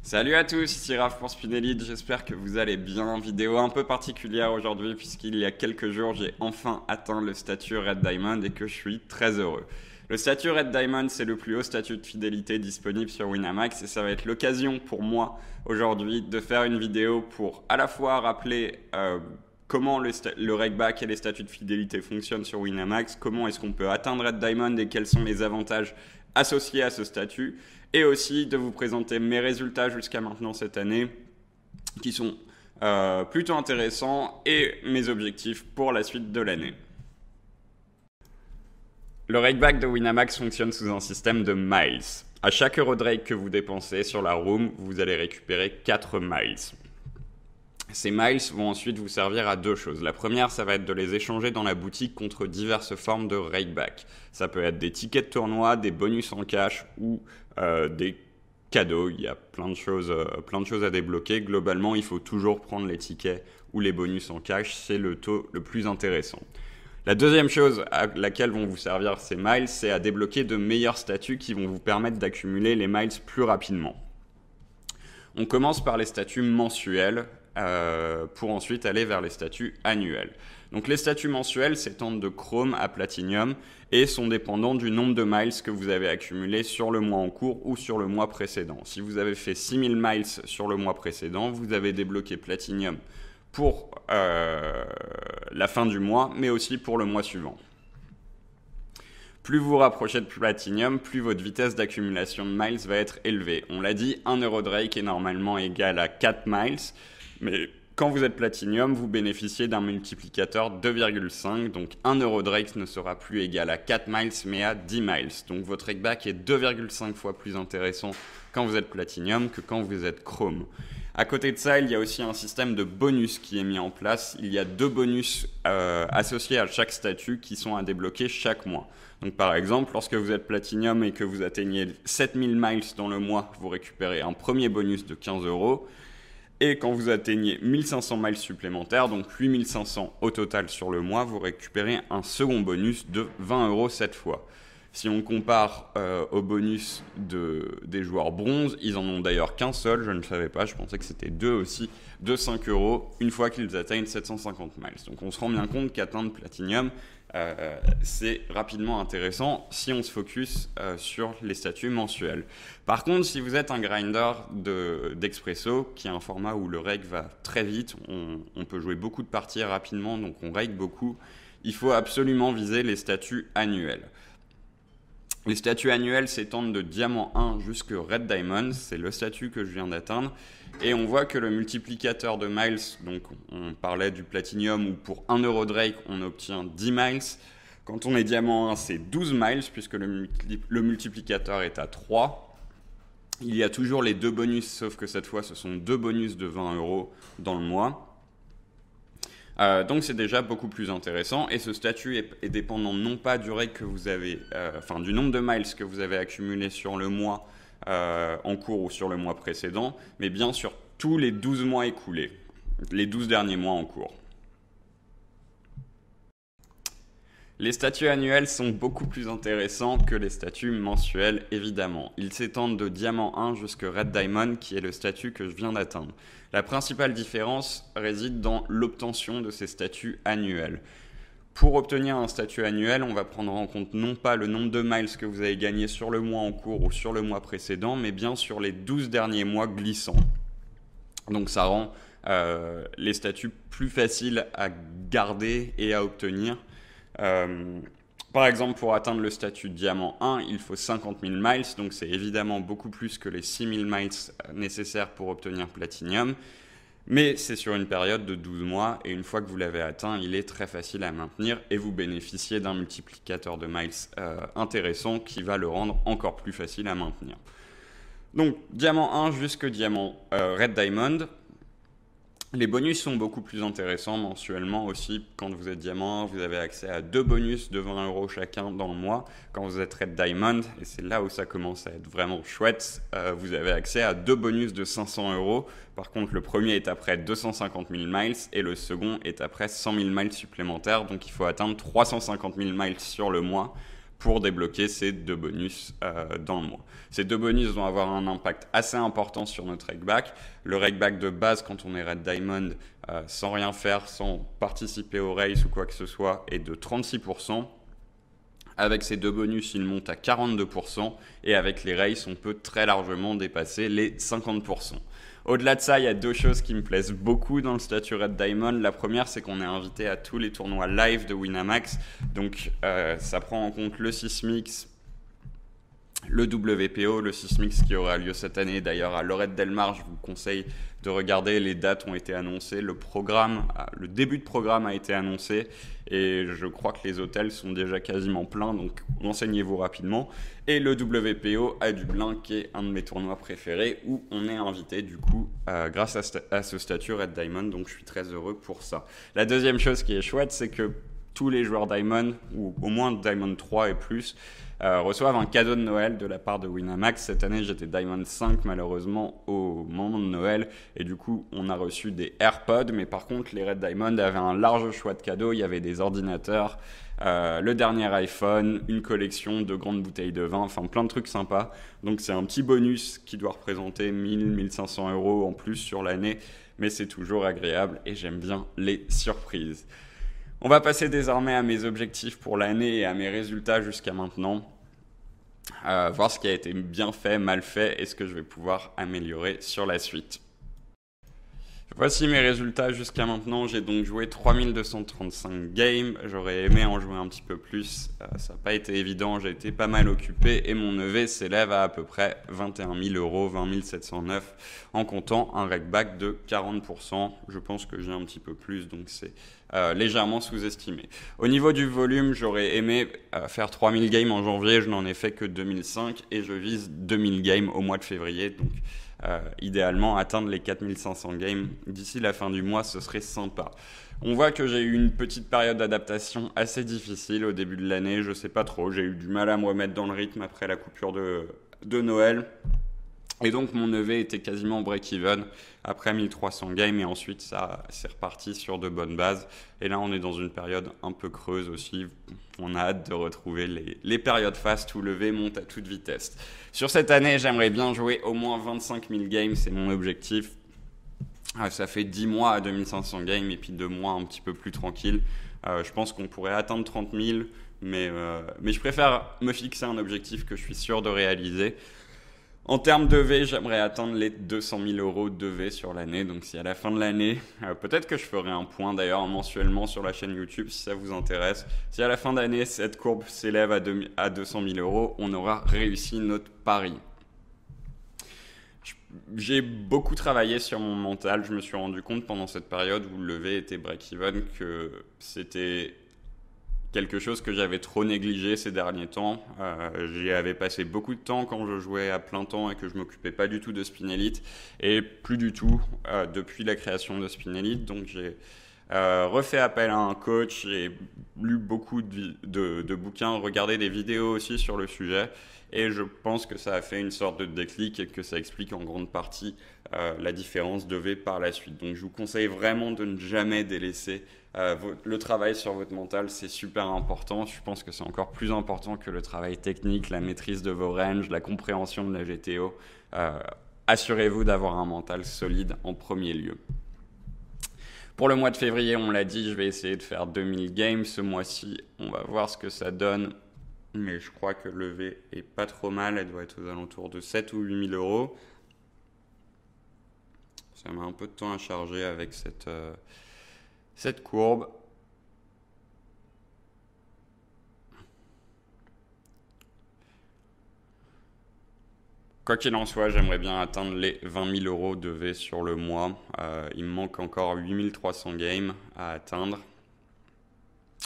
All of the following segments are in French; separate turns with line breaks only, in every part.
Salut à tous, ici Raph pour Spinelli, j'espère que vous allez bien. Vidéo un peu particulière aujourd'hui puisqu'il y a quelques jours j'ai enfin atteint le statut Red Diamond et que je suis très heureux. Le statut Red Diamond, c'est le plus haut statut de fidélité disponible sur Winamax et ça va être l'occasion pour moi aujourd'hui de faire une vidéo pour à la fois rappeler comment le rakeback et les statuts de fidélité fonctionnent sur Winamax, comment est-ce qu'on peut atteindre Red Diamond et quels sont les avantages associés à ce statut, et aussi de vous présenter mes résultats jusqu'à maintenant cette année qui sont plutôt intéressants et mes objectifs pour la suite de l'année. Le rakeback de Winamax fonctionne sous un système de miles. À chaque euro de rake que vous dépensez sur la room, vous allez récupérer 4 miles. Ces miles vont ensuite vous servir à deux choses. La première, ça va être de les échanger dans la boutique contre diverses formes de rakeback. Ça peut être des tickets de tournoi, des bonus en cash ou des cadeaux. Il y a plein de choses à débloquer. Globalement, il faut toujours prendre les tickets ou les bonus en cash. C'est le taux le plus intéressant. La deuxième chose à laquelle vont vous servir ces miles, c'est à débloquer de meilleurs statuts qui vont vous permettre d'accumuler les miles plus rapidement. On commence par les statuts mensuels pour ensuite aller vers les statuts annuels. Donc les statuts mensuels s'étendent de Chrome à Platinum et sont dépendants du nombre de miles que vous avez accumulé sur le mois en cours ou sur le mois précédent. Si vous avez fait 6000 miles sur le mois précédent, vous avez débloqué Platinum pour la fin du mois, mais aussi pour le mois suivant. Plus vous rapprochez de Platinum, plus votre vitesse d'accumulation de miles va être élevée. On l'a dit, 1 euro de rake est normalement égal à 4 miles, mais quand vous êtes Platinum, vous bénéficiez d'un multiplicateur 2,5, donc 1 euro de rake ne sera plus égal à 4 miles, mais à 10 miles. Donc votre rakeback est 2,5 fois plus intéressant quand vous êtes Platinum que quand vous êtes Chrome. À côté de ça, il y a aussi un système de bonus qui est mis en place. Il y a 2 bonus associés à chaque statut qui sont à débloquer chaque mois. Donc par exemple, lorsque vous êtes Platinum et que vous atteignez 7000 miles dans le mois, vous récupérez un premier bonus de 15 euros. Et quand vous atteignez 1500 miles supplémentaires, donc 8500 au total sur le mois, vous récupérez un second bonus de 20 euros cette fois. Si on compare au bonus des joueurs bronze, ils en ont d'ailleurs qu'un seul, je ne savais pas, je pensais que c'était 2 aussi, de 5 euros une fois qu'ils atteignent 750 miles. Donc on se rend bien compte qu'atteindre Platinum, c'est rapidement intéressant si on se focus sur les statuts mensuels. Par contre, si vous êtes un grinder d'Expresso, qui est un format où le rake va très vite, on peut jouer beaucoup de parties rapidement, donc on rake beaucoup, il faut absolument viser les statuts annuels. Les statuts annuels s'étendent de Diamant 1 jusqu'à Red Diamond, c'est le statut que je viens d'atteindre. Et on voit que le multiplicateur de miles, donc on parlait du Platinum où pour 1 euro de rake, on obtient 10 miles. Quand on est Diamant 1, c'est 12 miles puisque le multiplicateur est à 3. Il y a toujours les 2 bonus, sauf que cette fois, ce sont 2 bonus de 20 euros dans le mois. Donc c'est déjà beaucoup plus intéressant et ce statut est dépendant non pas du rake que vous avez, du nombre de miles que vous avez accumulé sur le mois en cours ou sur le mois précédent, mais bien sur tous les 12 mois écoulés, les 12 derniers mois en cours. Les statuts annuels sont beaucoup plus intéressants que les statuts mensuels, évidemment. Ils s'étendent de Diamant 1 jusqu'à Red Diamond, qui est le statut que je viens d'atteindre. La principale différence réside dans l'obtention de ces statuts annuels. Pour obtenir un statut annuel, on va prendre en compte non pas le nombre de miles que vous avez gagné sur le mois en cours ou sur le mois précédent, mais bien sur les 12 derniers mois glissants. Donc ça rend les statuts plus faciles à garder et à obtenir. Par exemple, pour atteindre le statut Diamant 1, il faut 50 000 miles, donc c'est évidemment beaucoup plus que les 6 000 miles nécessaires pour obtenir Platinum, mais c'est sur une période de 12 mois, et une fois que vous l'avez atteint, il est très facile à maintenir, et vous bénéficiez d'un multiplicateur de miles intéressant qui va le rendre encore plus facile à maintenir. Donc, Diamant 1 jusqu'au Diamant Red Diamond. Les bonus sont beaucoup plus intéressants mensuellement aussi. Quand vous êtes Diamant 1, vous avez accès à 2 bonus de 20 euros chacun dans le mois. Quand vous êtes Red Diamond, et c'est là où ça commence à être vraiment chouette, vous avez accès à 2 bonus de 500 euros. Par contre, le premier est après 250 000 miles et le second est après 100 000 miles supplémentaires. Donc il faut atteindre 350 000 miles sur le mois pour débloquer ces 2 bonus dans le mois. Ces 2 bonus vont avoir un impact assez important sur notre rakeback. Le rakeback de base, quand on est Red Diamond, sans rien faire, sans participer au race ou quoi que ce soit, est de 36%. Avec ces 2 bonus, il monte à 42%. Et avec les races, on peut très largement dépasser les 50%. Au-delà de ça, il y a 2 choses qui me plaisent beaucoup dans le statut Red Diamond. La première, c'est qu'on est invité à tous les tournois live de Winamax. Donc, ça prend en compte le Sysmix, le WPO, le Sysmix qui aura lieu cette année. D'ailleurs, à Lorette Del Mar, je vous conseille de regarder. Les dates ont été annoncées. Le début de programme a été annoncé. Et je crois que les hôtels sont déjà quasiment pleins. Donc, renseignez-vous rapidement. Et le WPO à Dublin, qui est un de mes tournois préférés, où on est invité, du coup, grâce à ce statut Red Diamond. Donc, je suis très heureux pour ça. La deuxième chose qui est chouette, c'est que tous les joueurs Diamond, ou au moins Diamond 3 et plus, reçoivent un cadeau de Noël de la part de Winamax. Cette année, j'étais Diamond 5 malheureusement au moment de Noël et du coup, on a reçu des AirPods, mais par contre, les Red Diamond avaient un large choix de cadeaux. Il y avait des ordinateurs, le dernier iPhone, une collection de grandes bouteilles de vin, enfin plein de trucs sympas. Donc c'est un petit bonus qui doit représenter 1000-1500 € en plus sur l'année, mais c'est toujours agréable et j'aime bien les surprises. On va passer désormais à mes objectifs pour l'année et à mes résultats jusqu'à maintenant. Voir ce qui a été bien fait, mal fait et ce que je vais pouvoir améliorer sur la suite. Voici mes résultats jusqu'à maintenant. J'ai donc joué 3235 games. J'aurais aimé en jouer un petit peu plus. Ça n'a pas été évident. J'ai été pas mal occupé et mon EV s'élève à peu près 21 000 €, 20 709 en comptant un rakeback de 40%. Je pense que j'ai un petit peu plus, donc c'est légèrement sous-estimé. Au niveau du volume, j'aurais aimé faire 3000 games en janvier. Je n'en ai fait que 2005 et je vise 2000 games au mois de février. Donc idéalement, atteindre les 4500 games d'ici la fin du mois, ce serait sympa. On voit que j'ai eu une petite période d'adaptation assez difficile au début de l'année. Je sais pas trop, j'ai eu du mal à me remettre dans le rythme après la coupure de Noël. Et donc mon EV était quasiment break-even après 1300 games et ensuite ça c'est reparti sur de bonnes bases. Et là on est dans une période un peu creuse aussi. On a hâte de retrouver les périodes fast où l'EV monte à toute vitesse. Sur cette année j'aimerais bien jouer au moins 25 000 games, c'est mon objectif. Ça fait 10 mois à 2500 games et puis 2 mois un petit peu plus tranquille. Je pense qu'on pourrait atteindre 30 000 mais je préfère me fixer un objectif que je suis sûr de réaliser. En termes d'EV, j'aimerais atteindre les 200 000 € d'EV sur l'année. Donc si à la fin de l'année, peut-être que je ferai un point d'ailleurs mensuellement sur la chaîne YouTube si ça vous intéresse. Si à la fin d'année, cette courbe s'élève à 200 000 €, on aura réussi notre pari. J'ai beaucoup travaillé sur mon mental. Je me suis rendu compte pendant cette période où le lever était break-even que c'était quelque chose que j'avais trop négligé ces derniers temps. J'y avais passé beaucoup de temps quand je jouais à plein temps et que je m'occupais pas du tout de Spin Elite et plus du tout depuis la création de Spin Elite. Donc j'ai refait appel à un coach, j'ai lu beaucoup de bouquins, regardé des vidéos aussi sur le sujet et je pense que ça a fait une sorte de déclic et que ça explique en grande partie la différence d'EV par la suite. Donc je vous conseille vraiment de ne jamais délaisser le travail sur votre mental, c'est super important. Je pense que c'est encore plus important que le travail technique, la maîtrise de vos ranges, la compréhension de la GTO. Assurez-vous d'avoir un mental solide en premier lieu. Pour le mois de février, on l'a dit, je vais essayer de faire 2000 games ce mois-ci. On va voir ce que ça donne. Mais je crois que l'EV est pas trop mal. Elle doit être aux alentours de 7 ou 8 000 €. Ça met un peu de temps à charger avec cette courbe. Quoi qu'il en soit, j'aimerais bien atteindre les 20 000 € de V sur le mois. Il me manque encore 8300 games à atteindre.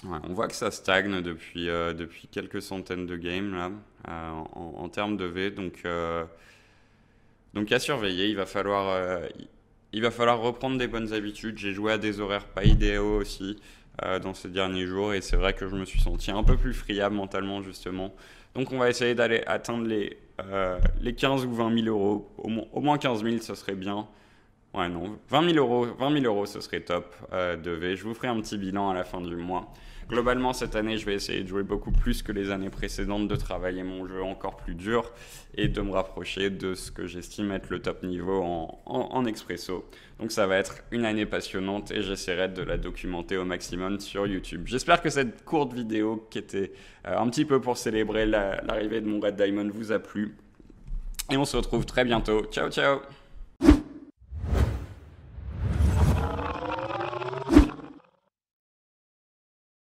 Ouais, on voit que ça stagne depuis quelques centaines de games là, en termes de V. Donc à surveiller, il va falloir reprendre des bonnes habitudes. J'ai joué à des horaires pas idéaux aussi dans ces derniers jours et c'est vrai que je me suis senti un peu plus friable mentalement justement. Donc on va essayer d'aller atteindre les 15 ou 20 000 €. Au moins 15 000, ce serait bien. Ouais, non, 20 000 €, ce serait top de V. Je vous ferai un petit bilan à la fin du mois. Globalement, cette année, je vais essayer de jouer beaucoup plus que les années précédentes, de travailler mon jeu encore plus dur et de me rapprocher de ce que j'estime être le top niveau en expresso. Donc ça va être une année passionnante et j'essaierai de la documenter au maximum sur YouTube. J'espère que cette courte vidéo qui était un petit peu pour célébrer l'arrivée de mon Red Diamond vous a plu. Et on se retrouve très bientôt. Ciao, ciao!